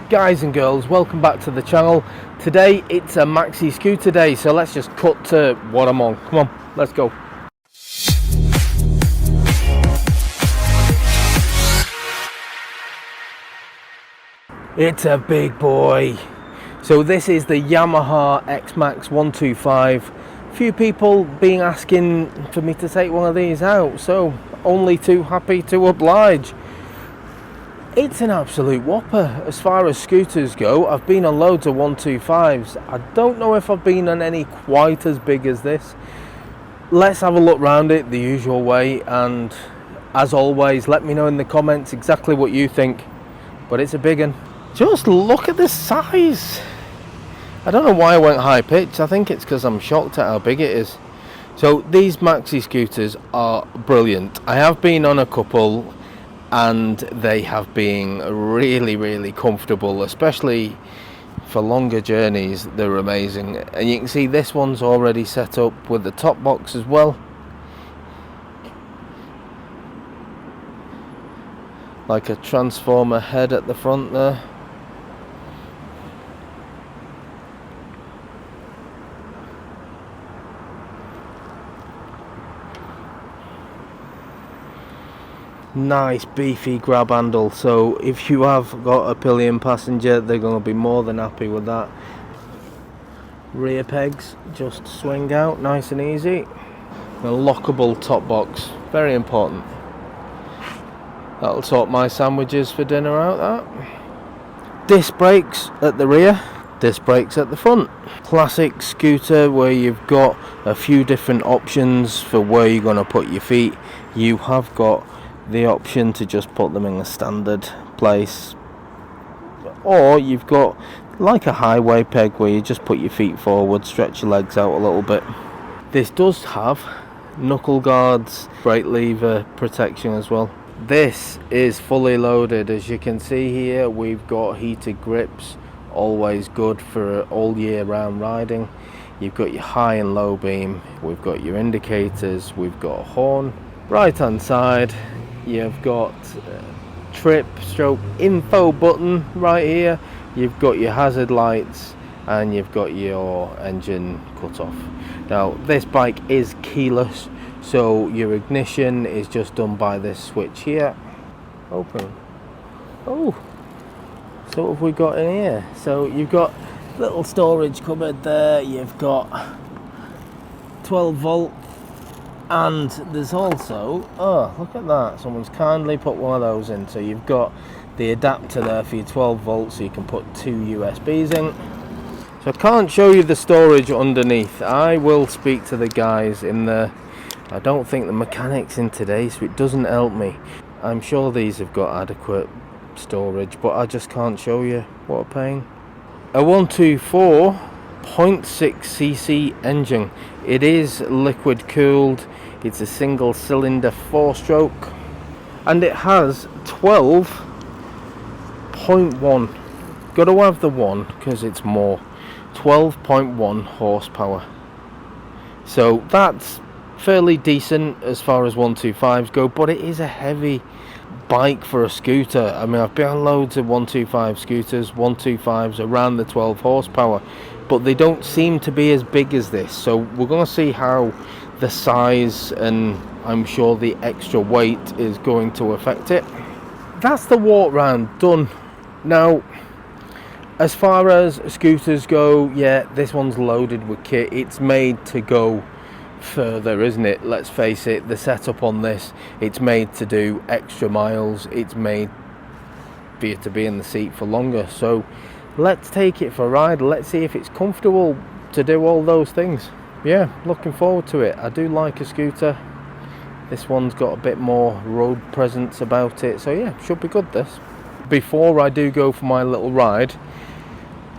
Guys and girls, welcome back to the channel. Today it's a maxi scooter day, so let's just cut to what I'm on. Come on, let's go. It's a big boy. So this is the Yamaha XMax 125. Few people been asking for me to take one of these out, so only too happy to oblige. It's an absolute whopper as far as scooters go. I've been on loads of 125s. I don't know if I've been on any quite as big as this. Let's have a look round it the usual way, and as always, let me know in the comments exactly what you think. But it's a big one. Just look at the size. I don't know why I went high pitch. I think it's because I'm shocked at how big it is. So these maxi scooters are brilliant. I have been on a couple and they have been really comfortable, especially for longer journeys. They're amazing, and you can see this one's already set up with the top box as well, like a transformer head at the front there. Nice beefy grab handle, so if you have got a pillion passenger, they're going to be more than happy with that. Rear pegs just swing out nice and easy. A lockable top box, very important. That'll sort my sandwiches for dinner out. That disc brakes at the rear, disc brakes at the front. Classic scooter where you've got a few different options for where you're going to put your feet. You have got the option to just put them in a standard place, or you've got like a highway peg where you just put your feet forward, stretch your legs out a little bit. This does have knuckle guards, brake lever protection as well. This is fully loaded. As you can see here, we've got heated grips, always good for all year round riding. You've got your high and low beam, we've got your indicators, we've got a horn. Right hand side, you've got trip stroke info button right here. You've got your hazard lights and you've got your engine cut off. Now this bike is keyless, so your ignition is just done by this switch here. Open. Oh, so what have we got in here? So you've got little storage cupboard there, you've got 12 volt, and there's also, oh look at that, someone's kindly put one of those in. So you've got the adapter there for your 12 volts, so you can put two USBs in. So I can't show you the storage underneath. I will speak to the guys in there. I don't think the mechanic's in today, so it doesn't help me. I'm sure these have got adequate storage, but I just can't show you. What a pain. A 124 0.6cc engine. It is liquid cooled. It's a single cylinder 4-stroke, and it has 12.1. got to have the one because it's more. 12.1 horsepower. So that's fairly decent as far as 125s go, but it is a heavy bike for a scooter. I mean, I've been on loads of 125 scooters, 125s around the 12 horsepower, but they don't seem to be as big as this. So we're going to see how the size and I'm sure the extra weight is going to affect it. That's the walk round done. Now, as far as scooters go, yeah, this one's loaded with kit. It's made to go further, isn't it? Let's face it, the setup on this, it's made to do extra miles. It's made for you to be in the seat for longer. So let's take it for a ride. Let's see if it's comfortable to do all those things. Yeah, looking forward to it. I do like a scooter. This one's got a bit more road presence about it, so yeah, should be good this. Before I do go for my little ride,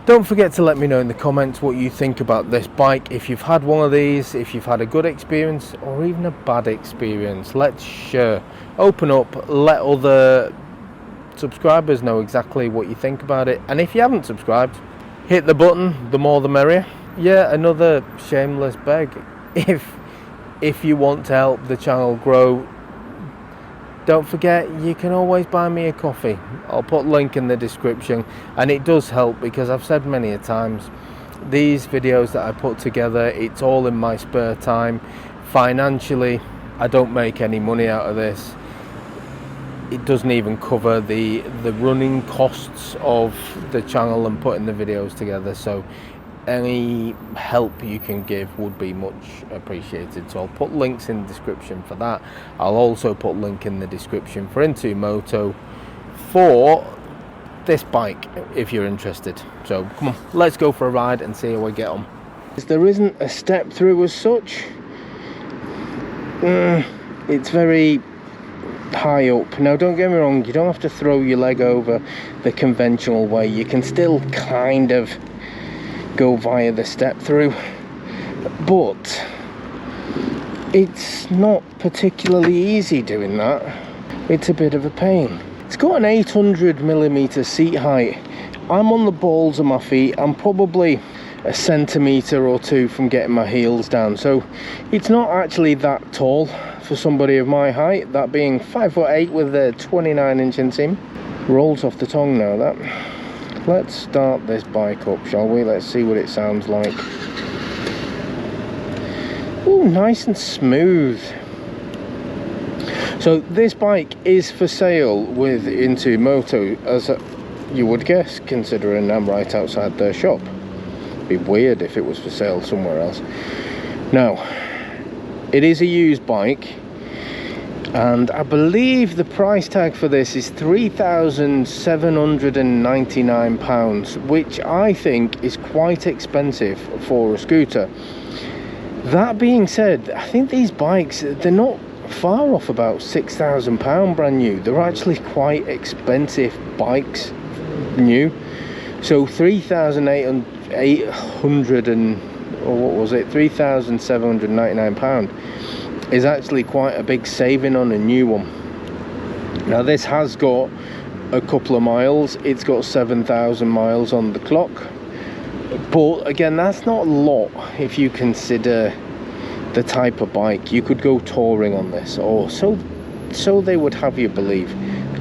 don't forget to let me know in the comments what you think about this bike. If you've had one of these, if you've had a good experience or even a bad experience, let's share. Open up, let other subscribers know exactly what you think about it. And if you haven't subscribed, hit the button, the more the merrier. Yeah, another shameless beg. If you want to help the channel grow, Don't forget, you can always buy me a coffee. I'll put a link in the description, and it does help because I've said many a times, these videos that I put together, it's all in my spare time. Financially, I don't make any money out of this. It doesn't even cover the running costs of the channel and putting the videos together, so any help you can give would be much appreciated. So I'll put links in the description for that. I'll also put a link in the description for Into Moto for this bike if you're interested. So come on, let's go for a ride and see how we get on. There isn't a step through as such. It's very high up. Now don't get me wrong, you don't have to throw your leg over the conventional way. You can still kind of go via the step through, but it's not particularly easy doing that. It's a bit of a pain. It's got an 800mm seat height. I'm on the balls of my feet. I'm probably a centimetre or two from getting my heels down, so it's not actually that tall for somebody of my height, that being 5'8" with a 29-inch inseam. Rolls off the tongue now, that. Let's start this bike up, shall we? Let's see what it sounds like. Oh, nice and smooth. So this bike is for sale with Into Moto, as you would guess, considering I'm right outside their shop. It'd be weird if it was for sale somewhere else. Now, it is a used bike, and I believe the price tag for this is £3,799, which I think is quite expensive for a scooter. That being said, I think these bikes, they're not far off about £6,000 brand new. They're actually quite expensive bikes new. So 3,800 and, or what was it, £3,799 is actually quite a big saving on a new one. Now this has got a couple of miles. It's got 7,000 miles on the clock, but again, that's not a lot if you consider the type of bike. You could go touring on this, or so they would have you believe.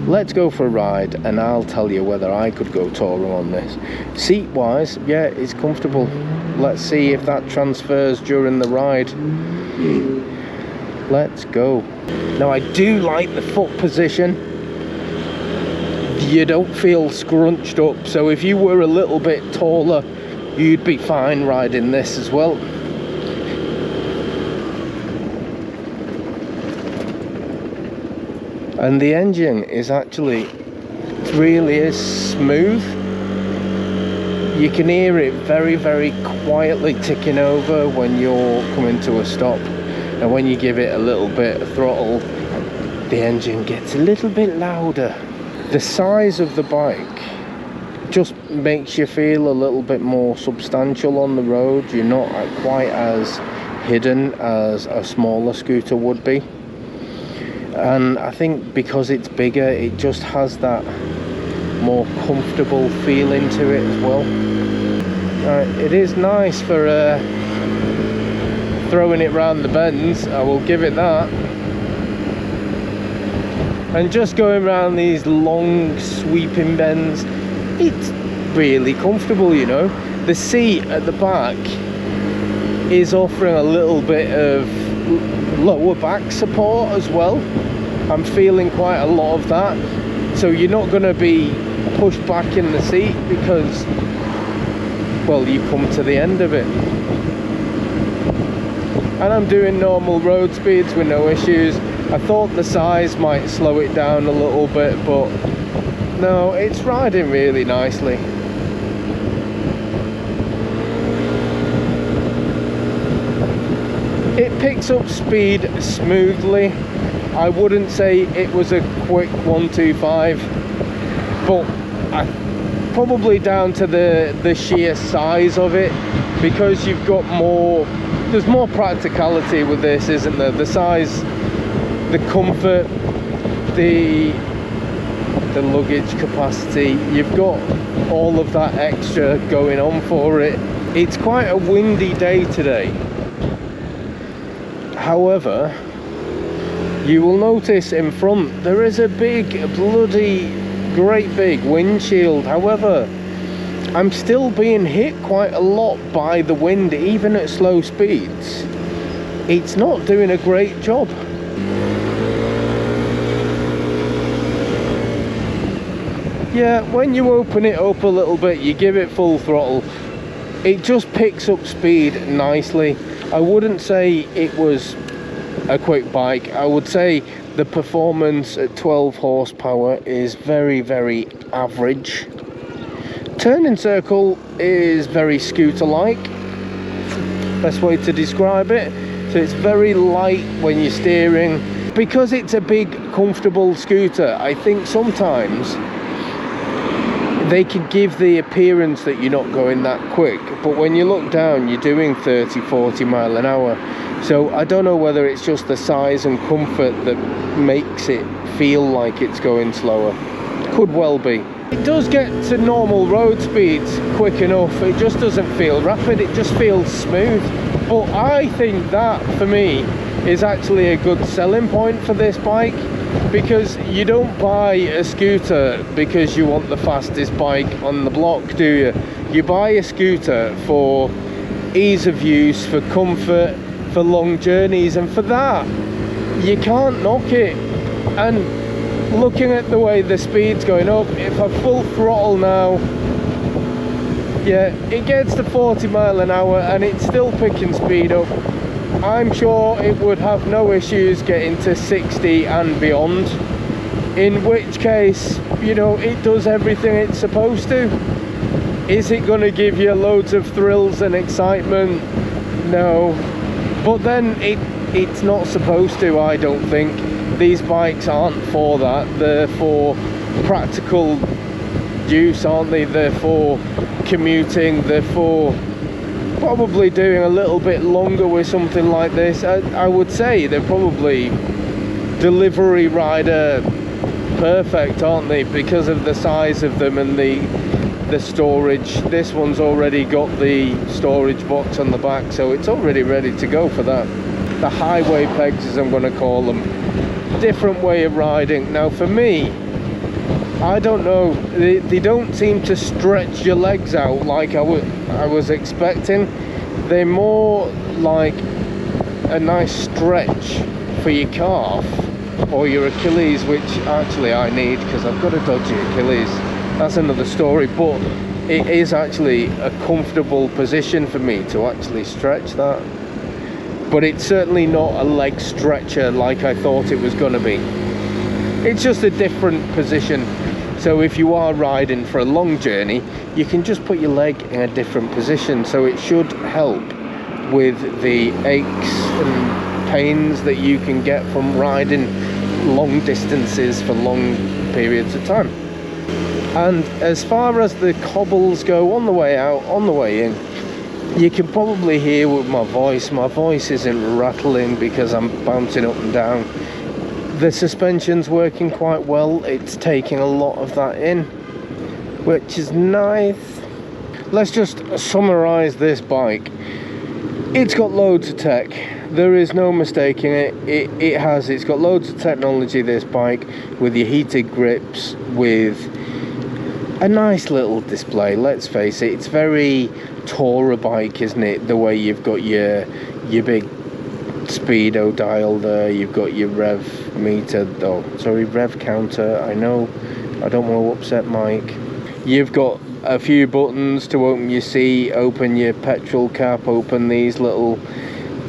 Let's go for a ride and I'll tell you whether I could go touring on this. Seat wise, yeah, it's comfortable. Let's see if that transfers during the ride. Let's go. Now I do like the foot position. You don't feel scrunched up, so if you were a little bit taller, you'd be fine riding this as well. And the engine is actually, it really is smooth. You can hear it very, very quietly ticking over when you're coming to a stop. And when you give it a little bit of throttle, the engine gets a little bit louder. The size of the bike just makes you feel a little bit more substantial on the road. You're not quite as hidden as a smaller scooter would be. And I think because it's bigger, it just has that more comfortable feeling to it as well. It is nice for throwing it round the bends, I will give it that. And just going around these long sweeping bends, it's really comfortable, you know. The seat at the back is offering a little bit of lower back support as well. I'm feeling quite a lot of that, so you're not going to be pushed back in the seat because, well, you come to the end of it. And I'm doing normal road speeds with no issues. I thought the size might slow it down a little bit, but no, it's riding really nicely. It picks up speed smoothly. I wouldn't say it was a quick 125, but probably down to the sheer size of it, because you've got more, there's more practicality with this, isn't there? The size, the comfort, the luggage capacity, you've got all of that extra going on for it. It's quite a windy day today. However, you will notice in front there is a big bloody great big windshield. However, I'm still being hit quite a lot by the wind, even at slow speeds. It's not doing a great job. Yeah, when you open it up a little bit, you give it full throttle, it just picks up speed nicely. I wouldn't say it was a quick bike. I would say the performance at 12 horsepower is very, very average. Turning circle is very scooter-like, best way to describe it. So it's very light when you're steering. Because it's a big, comfortable scooter, I think sometimes they can give the appearance that you're not going that quick, but when you look down, you're doing 30-40 mile an hour. So I don't know whether it's just the size and comfort that makes it feel like it's going slower. Could well be. It does get to normal road speeds quick enough. It just doesn't feel rapid, it just feels smooth. But I think that, for me, is actually a good selling point for this bike, because you don't buy a scooter because you want the fastest bike on the block, do you? You buy a scooter for ease of use, for comfort, for long journeys, and for that you can't knock it. And looking at the way the speed's going up, if I full throttle now, yeah, it gets to 40 mile an hour and it's still picking speed up. I'm sure it would have no issues getting to 60 and beyond, in which case, you know, it does everything it's supposed to. Is it going to give you loads of thrills and excitement? No. But then it's not supposed to, I don't think. These bikes aren't for that. They're for practical use, aren't they? They're for commuting, they're for probably doing a little bit longer with something like this. I would say they're probably delivery rider perfect, aren't they, because of the size of them and the storage. This one's already got the storage box on the back, so it's already ready to go for that. The highway pegs, as I'm going to call them, different way of riding. Now for me, I don't know, they don't seem to stretch your legs out like I was expecting. They're more like a nice stretch for your calf or your Achilles, which actually I need because I've got a dodgy Achilles. That's another story, but it is actually a comfortable position for me to actually stretch that. But it's certainly not a leg stretcher like I thought it was going to be. It's just a different position. So if you are riding for a long journey, you can just put your leg in a different position. So it should help with the aches and pains that you can get from riding long distances for long periods of time. And as far as the cobbles go, on the way out, on the way in, you can probably hear with my voice isn't rattling because I'm bouncing up and down. The suspension's working quite well, it's taking a lot of that in, which is nice. Let's just summarize this bike. It's got loads of tech, there is no mistaking it. It's got loads of technology, this bike, with your heated grips, with a nice little display. Let's face it, it's very tourer bike, isn't it? The way you've got your big speedo dial there, you've got your rev counter. I know I don't want to upset Mike. You've got a few buttons to open your seat, open your petrol cap, open these little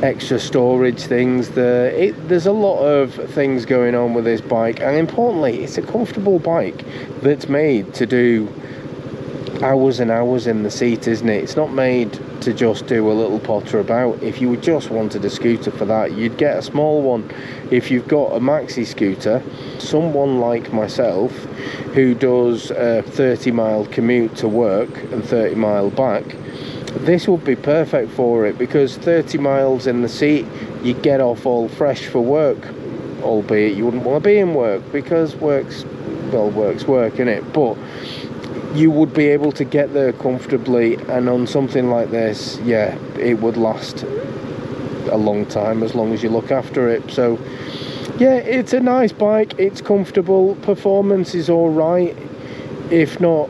extra storage things there. There's a lot of things going on with this bike, and importantly, it's a comfortable bike that's made to do hours and hours in the seat, isn't it? It's not made to just do a little potter about. If you just wanted a scooter for that, you'd get a small one. If you've got a maxi scooter, someone like myself who does a 30-mile commute to work and 30 mile back, this would be perfect for it, because 30 miles in the seat, you get off all fresh for work, albeit you wouldn't want to be in work because work's work, innit? But you would be able to get there comfortably, and on something like this, yeah, it would last a long time as long as you look after it. So yeah, it's a nice bike, it's comfortable, performance is alright, if not,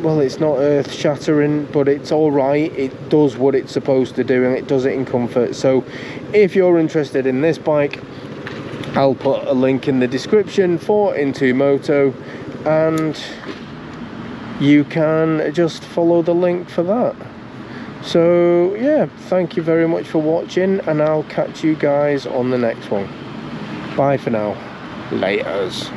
well, it's not earth shattering, but it's alright. It does what it's supposed to do and it does it in comfort. So if you're interested in this bike, I'll put a link in the description for Into Moto, and you can just follow the link for that. So yeah, thank you very much for watching, and I'll catch you guys on the next one. Bye for now. Laters.